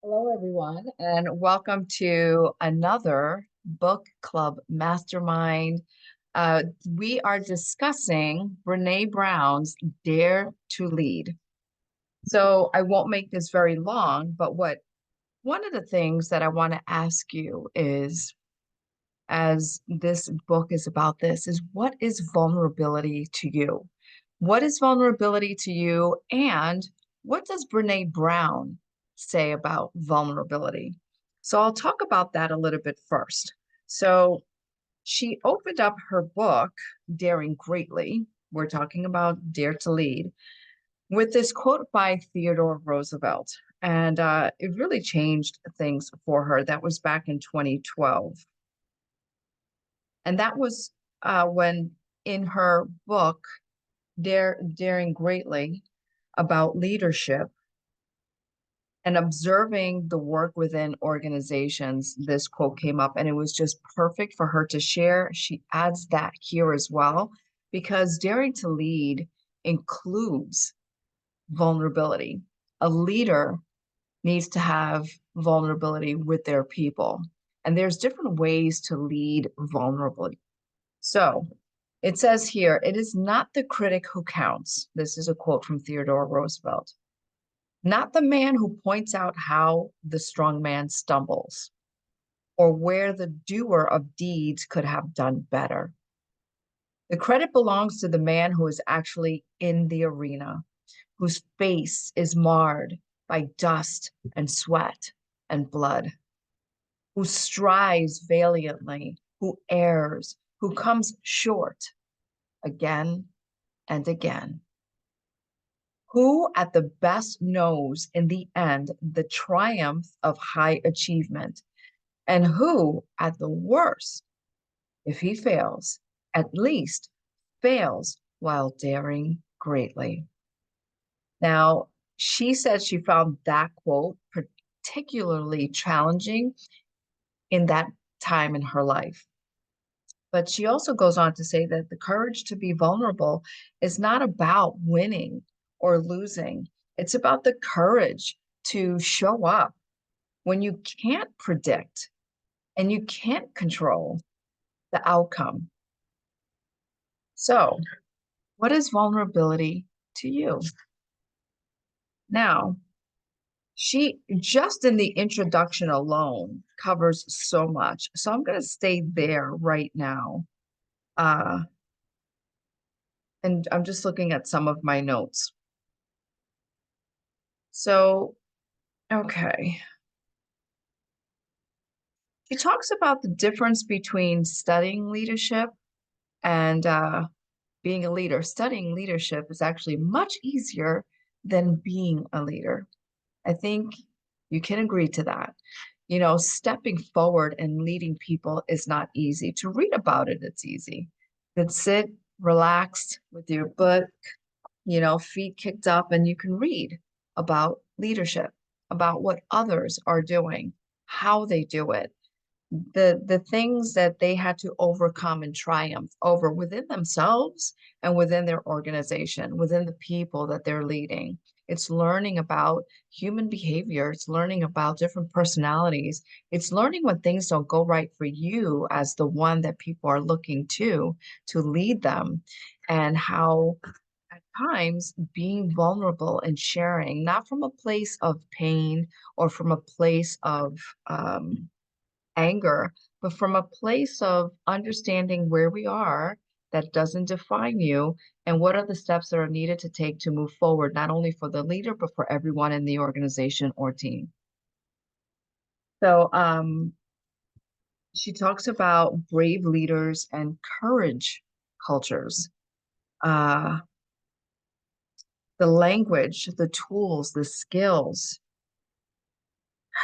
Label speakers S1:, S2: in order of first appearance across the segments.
S1: Hello, everyone, and welcome to another book club mastermind. We are discussing Brene Brown's Dare to Lead. So I won't make this very long, but one of the things that I want to ask you is, as this book is about this, is what is vulnerability to you? What is vulnerability to you? And what does Brene Brown say about vulnerability? So I'll talk about that a little bit first. So she opened up her book, Daring Greatly. We're talking about Dare to Lead, with this quote by Theodore Roosevelt. And it really changed things for her. That was back in 2012. And that was when in her book, Daring Greatly, about leadership and observing the work within organizations, this quote came up and it was just perfect for her to share. She adds that here as well, because daring to lead includes vulnerability. A leader needs to have vulnerability with their people. And there's different ways to lead vulnerably. So it says here, it is not the critic who counts. This is a quote from Theodore Roosevelt. Not the man who points out how the strong man stumbles or where the doer of deeds could have done better. The credit belongs to the man who is actually in the arena, whose face is marred by dust and sweat and blood, who strives valiantly, who errs, who comes short again and again, who at the best knows in the end the triumph of high achievement, and who at the worst, if he fails, at least fails while daring greatly. Now, she said she found that quote particularly challenging in that time in her life. But she also goes on to say that the courage to be vulnerable is not about winning or losing. It's about the courage to show up when you can't predict and you can't control the outcome. So, what is vulnerability to you? Now, she just in the introduction alone covers so much. So I'm going to stay there right now. Uh, and I'm just looking at some of my notes. So, okay. She talks about the difference between studying leadership and being a leader. Studying leadership is actually much easier than being a leader. I think you can agree to that. You know, stepping forward and leading people is not easy. To read about it, it's easy. You can sit relaxed with your book, feet kicked up, and you can read about leadership, about what others are doing, how they do it, the things that they had to overcome and triumph over within themselves and within their organization, within the people that they're leading. It's learning about human behavior. It's learning about different personalities. It's learning when things don't go right for you as the one that people are looking to lead them, and how at times being vulnerable and sharing, not from a place of pain or from a place of anger, but from a place of understanding where we are, that doesn't define you, and what are the steps that are needed to take to move forward, not only for the leader, but for everyone in the organization or team. So she talks about brave leaders and courage cultures, uh, the language, the tools, the skills.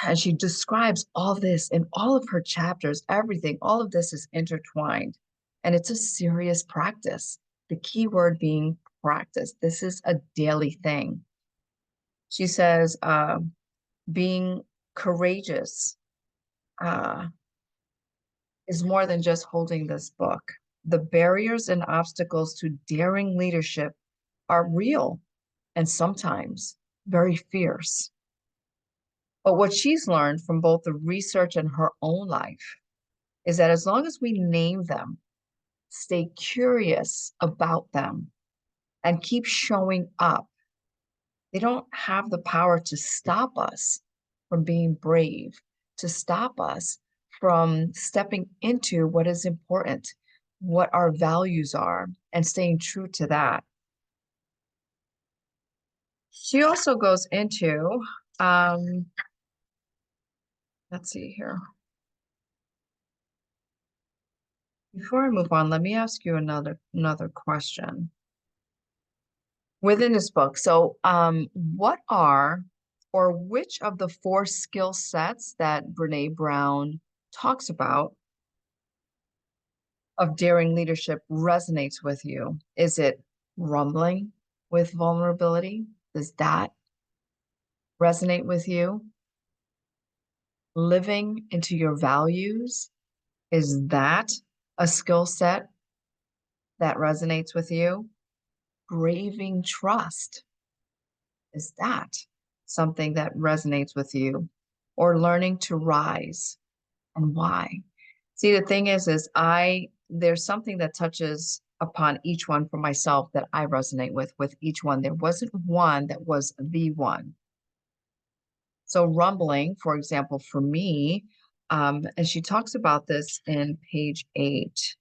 S1: And she describes all this in all of her chapters, everything, all of this is intertwined. And it's a serious practice. The key word being practice. This is a daily thing. She says, being courageous uh, is more than just holding this book. The barriers and obstacles to daring leadership are real and sometimes very fierce. But what she's learned from both the research and her own life is that as long as we name them, stay curious about them, and keep showing up, they don't have the power to stop us from being brave, to stop us from stepping into what is important, what our values are, and staying true to that. She also goes into, um, let's see here. Before I move on, let me ask you another question. Within this book, so what are or which of the four skill sets that Brene Brown talks about of daring leadership resonates with you? Is it rumbling with vulnerability? Does that resonate with you? Living into your values, is that a skill set that resonates with you? Braving trust, is that something that resonates with you? Or learning to rise, and why? See, the thing is there's something that touches upon each one for myself that I resonate with each one. There wasn't one that was the one. So rumbling, for example, for me, and she talks about this in page 8,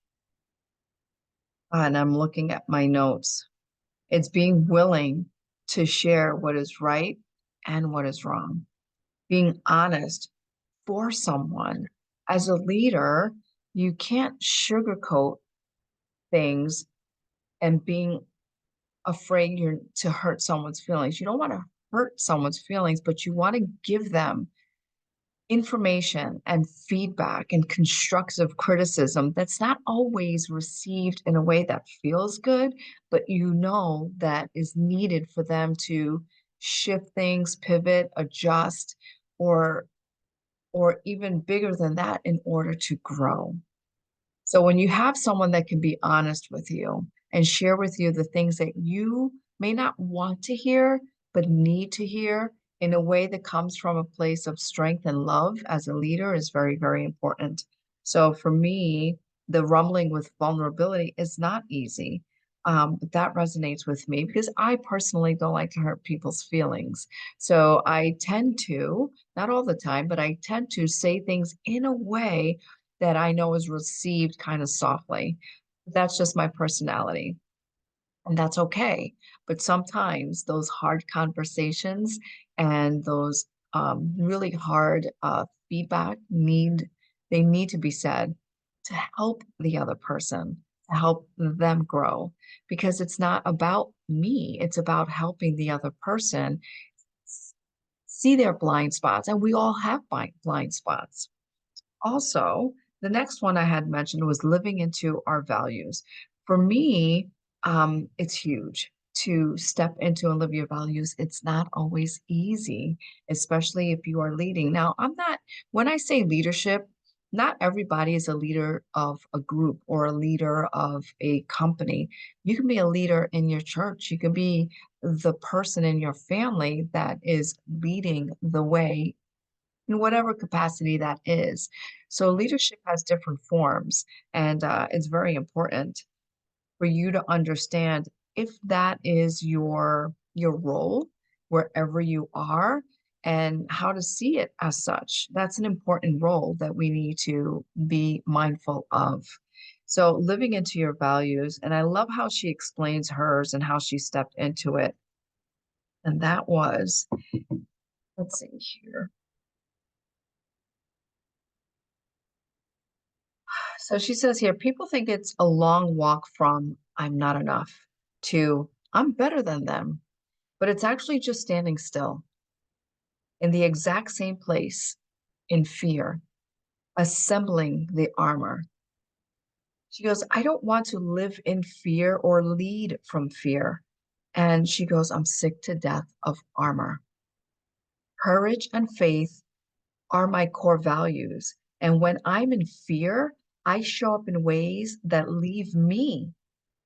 S1: and I'm looking at my notes. It's being willing to share what is right and what is wrong, being honest for someone. As a leader, you can't sugarcoat things and being afraid you're to hurt someone's feelings. You don't want to hurt someone's feelings, but you want to give them information and feedback and constructive criticism that's not always received in a way that feels good, but you know that is needed for them to shift things, pivot, adjust, or or even bigger than that in order to grow. So when you have someone that can be honest with you and share with you the things that you may not want to hear, but need to hear in a way that comes from a place of strength and love as a leader is very, very important. So for me, the rumbling with vulnerability is not easy. But that resonates with me because I personally don't like to hurt people's feelings. So I tend to, not all the time, but I tend to say things in a way that I know is received kind of softly. That's just my personality, and that's okay. But sometimes those hard conversations and those really hard feedback they need to be said to help the other person, to help them grow, because it's not about me. It's about helping the other person see their blind spots, and we all have blind spots. Also, the next one I had mentioned was living into our values. For me, it's huge to step into and live your values. It's not always easy, especially if you are leading. Now, when I say leadership, not everybody is a leader of a group or a leader of a company. You can be a leader in your church. You can be the person in your family that is leading the way in whatever capacity that is. So leadership has different forms, and it's very important for you to understand if that is your role wherever you are and how to see it as such. That's an important role that we need to be mindful of. So living into your values, and I love how she explains hers and how she stepped into it. And that was, let's see here. So she says here, people think it's a long walk from I'm not enough to I'm better than them, but it's actually just standing still in the exact same place in fear, assembling the armor. She goes, I don't want to live in fear or lead from fear. And she goes, I'm sick to death of armor. Courage and faith are my core values. And when I'm in fear, I show up in ways that leave me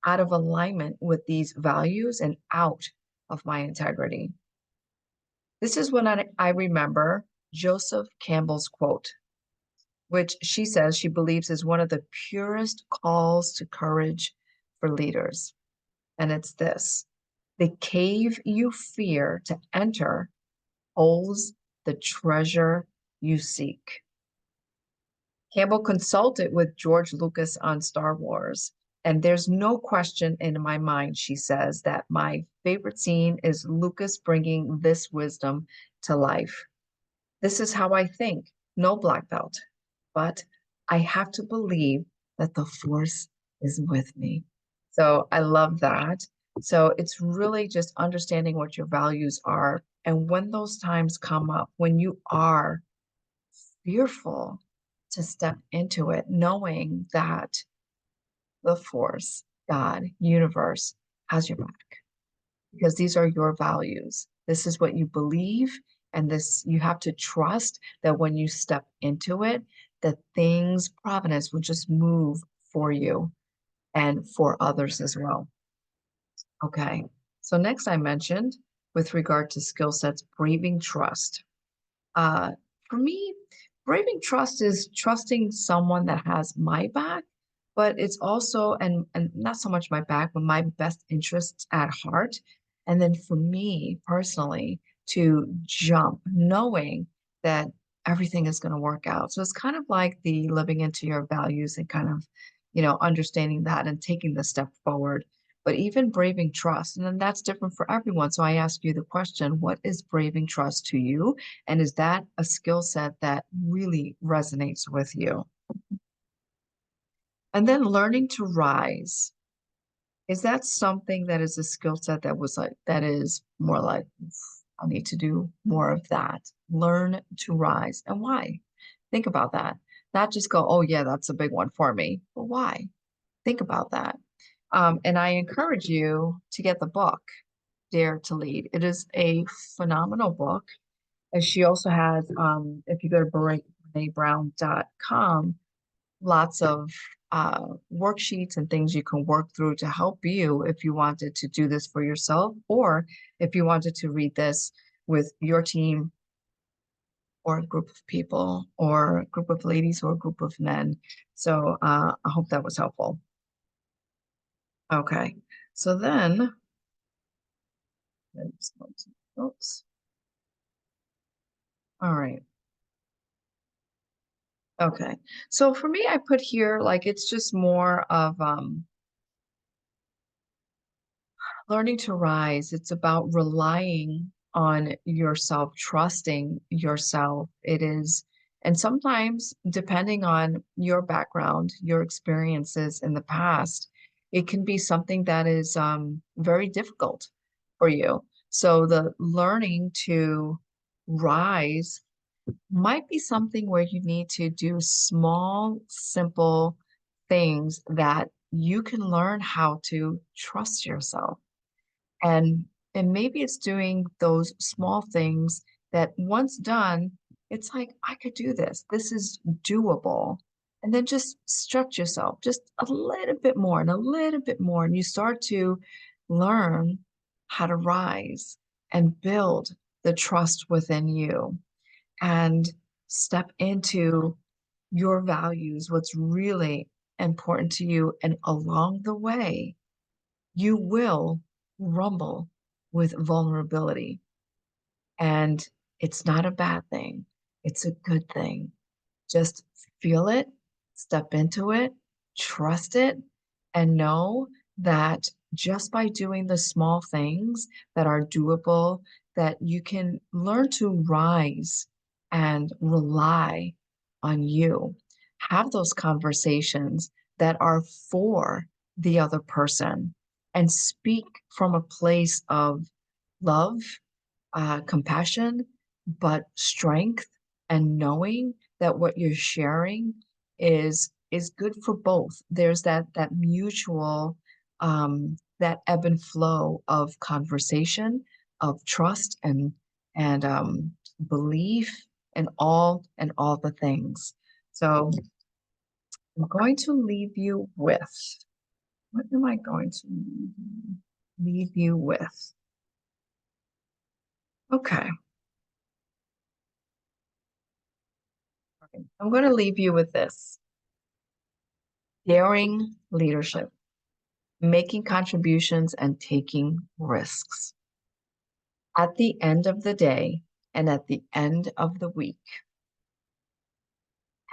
S1: out of alignment with these values and out of my integrity. This is when I remember Joseph Campbell's quote, which she says she believes is one of the purest calls to courage for leaders. And it's this: the cave you fear to enter holds the treasure you seek. Campbell consulted with George Lucas on Star Wars, and there's no question in my mind, she says, that my favorite scene is Lucas bringing this wisdom to life. This is how I think, no black belt, but I have to believe that the force is with me. So I love that. So it's really just understanding what your values are. And when those times come up, when you are fearful, to step into it, knowing that the force, God, universe has your back because these are your values. This is what you believe, and this you have to trust that when you step into it, that things, providence will just move for you and for others as well. Okay. So next I mentioned with regard to skill sets, braving trust. Uh, for me, braving trust is trusting someone that has my back, but it's also, and not so much my back, but my best interests at heart. And then for me personally, to jump, knowing that everything is going to work out. So it's kind of like the living into your values and kind of, understanding that and taking the step forward. But even braving trust, and then that's different for everyone. So I ask you the question, what is braving trust to you? And is that a skill set that really resonates with you? And then learning to rise. Is that something that is a skill set that was like, that is more like, I need to do more of that. Learn to rise. And why? Think about that. Not just go, oh, yeah, that's a big one for me. But why? Think about that. And I encourage you to get the book, Dare to Lead. It is a phenomenal book. And she also has, if you go to BrenéBrown.com, lots of worksheets and things you can work through to help you if you wanted to do this for yourself, or if you wanted to read this with your team or a group of people or a group of ladies or a group of men. So I hope that was helpful. Okay. So then, oops. All right. Okay. So for me, I put here like it's just more of learning to rise. It's about relying on yourself, trusting yourself. It is, and sometimes depending on your background, your experiences in the past, it can be something that is very difficult for you. So the learning to rise might be something where you need to do small, simple things that you can learn how to trust yourself. And and maybe it's doing those small things that once done, it's like, I could do this. This is doable. And then just stretch yourself just a little bit more and a little bit more. And you start to learn how to rise and build the trust within you and step into your values, what's really important to you. And along the way, you will rumble with vulnerability. And it's not a bad thing, it's a good thing. Just feel it, step into it, trust it, and know that just by doing the small things that are doable, that you can learn to rise and rely on you. Have those conversations that are for the other person and speak from a place of love, compassion, but strength and knowing that what you're sharing is good for both. There's that mutual that ebb and flow of conversation, of trust and belief and all the things. So I'm going to leave you with, what am I going to leave you with? Okay. I'm going to leave you with this. Daring leadership, making contributions and taking risks. At the end of the day and at the end of the week,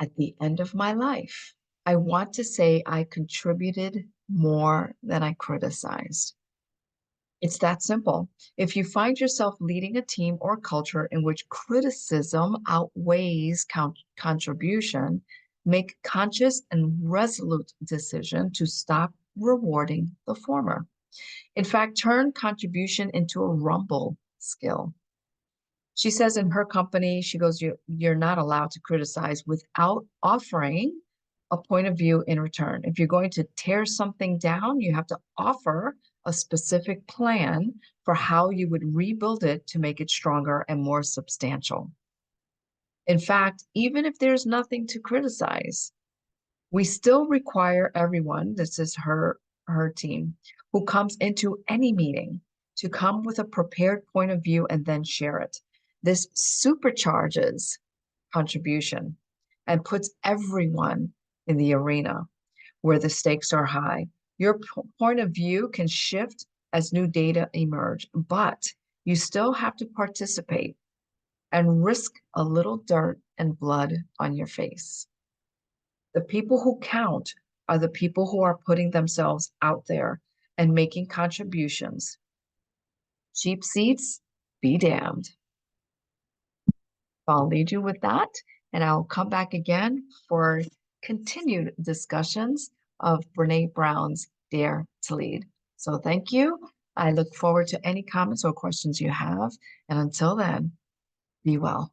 S1: at the end of my life, I want to say I contributed more than I criticized. It's that simple. If you find yourself leading a team or culture in which criticism outweighs contribution, make conscious and resolute decision to stop rewarding the former. In fact, turn contribution into a rumble skill. She says in her company, she goes, you're not allowed to criticize without offering a point of view in return. If you're going to tear something down, you have to offer a specific plan for how you would rebuild it to make it stronger and more substantial. In fact, even if there's nothing to criticize, we still require everyone, this is her team, who comes into any meeting to come with a prepared point of view and then share it. This supercharges contribution and puts everyone in the arena where the stakes are high. Your point of view can shift as new data emerge, but you still have to participate and risk a little dirt and blood on your face. The people who count are the people who are putting themselves out there and making contributions. Cheap seats, be damned. I'll lead you with that, and I'll come back again for continued discussions of Brene Brown's Dare to Lead. So thank you. I look forward to any comments or questions you have. And until then, be well.